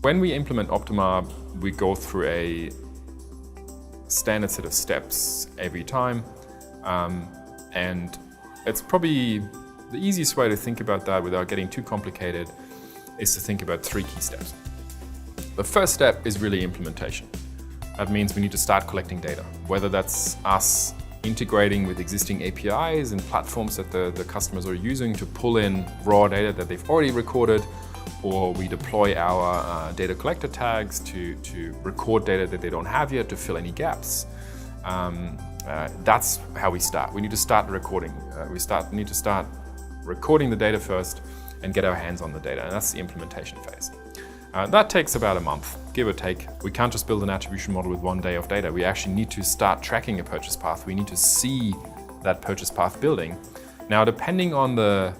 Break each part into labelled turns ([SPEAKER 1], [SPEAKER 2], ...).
[SPEAKER 1] When we implement Optima, we go through a standard set of steps every time. And it's probably the easiest way to think about that without getting too complicated is to think about 3 key steps. The first step is really implementation. That means we need to start collecting data, whether that's us integrating with existing APIs and platforms that the customers are using to pull in raw data that they've already recorded, or we deploy our data collector tags to record data that they don't have yet to fill any gaps. That's how we start. We need to start recording. We need to start recording the data first and get our hands on the data, and that's the implementation phase. That takes about a month, give or take. We can't just build an attribution model with 1 day of data. We actually need to start tracking a purchase path. We need to see that purchase path building. Now, depending on the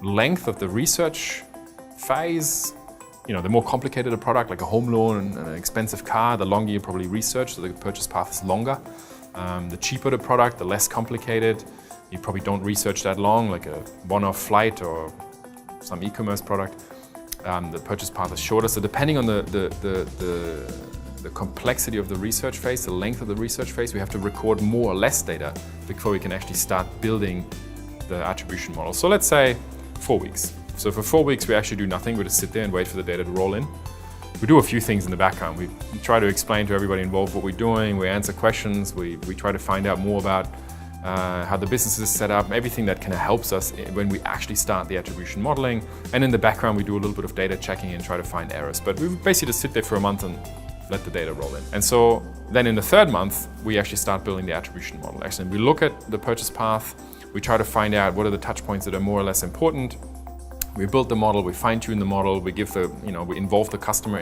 [SPEAKER 1] length of the research phase, the more complicated a product, like a home loan and an expensive car, the longer you probably research, so the purchase path is longer. The cheaper the product, the less complicated. You probably don't research that long, like a one-off flight or some e-commerce product. The purchase path is shorter. So depending on the complexity of the research phase, the length of the research phase, we have to record more or less data before we can actually start building the attribution model. So let's say 4 weeks. So for 4 weeks, we actually do nothing. We just sit there and wait for the data to roll in. We do a few things in the background. We try to explain to everybody involved what we're doing. We answer questions. We try to find out more about how the business is set up, everything that kind of helps us when we actually start the attribution modeling. And in the background, we do a little bit of data checking and try to find errors. But we basically just sit there for a month and let the data roll in. And so then in the 3rd month, we actually start building the attribution model. Actually, we look at the purchase path. We try to find out what are the touch points that are more or less important. We build the model, we fine-tune the model, we give we involve the customer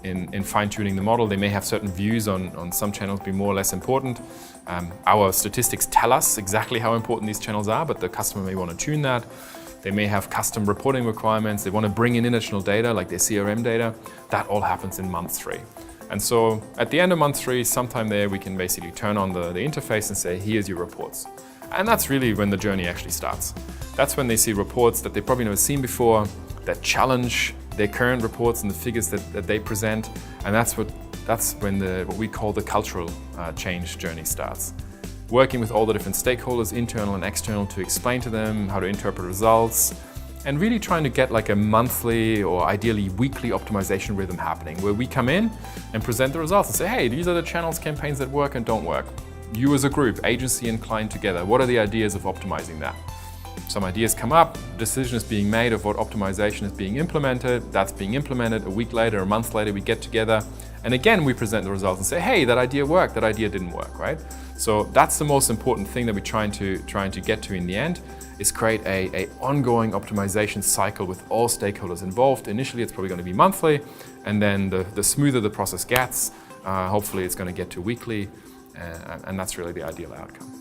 [SPEAKER 1] in fine-tuning the model. They may have certain views on some channels be more or less important. Our statistics tell us exactly how important these channels are, but the customer may want to tune that. They may have custom reporting requirements. They want to bring in additional data, like their CRM data. That all happens in month 3. And so at the end of month 3, sometime there, we can basically turn on the interface and say, here's your reports. And that's really when the journey actually starts. That's when they see reports that they've probably never seen before, that challenge their current reports and the figures that they present. And that's when what we call the cultural change journey starts. Working with all the different stakeholders, internal and external, to explain to them how to interpret results, and really trying to get like a monthly or ideally weekly optimization rhythm happening, where we come in and present the results and say, hey, these are the channels, campaigns that work and don't work. You as a group, agency and client together, what are the ideas of optimizing that? Some ideas come up, decision is being made of what optimization is being implemented, that's being implemented. A week later, a month later, we get together, and again, we present the results and say, hey, that idea worked, that idea didn't work, right? So that's the most important thing that we're trying to get to in the end, is create a ongoing optimization cycle with all stakeholders involved. Initially, it's probably going to be monthly, and then the smoother the process gets, hopefully it's going to get to weekly, and that's really the ideal outcome.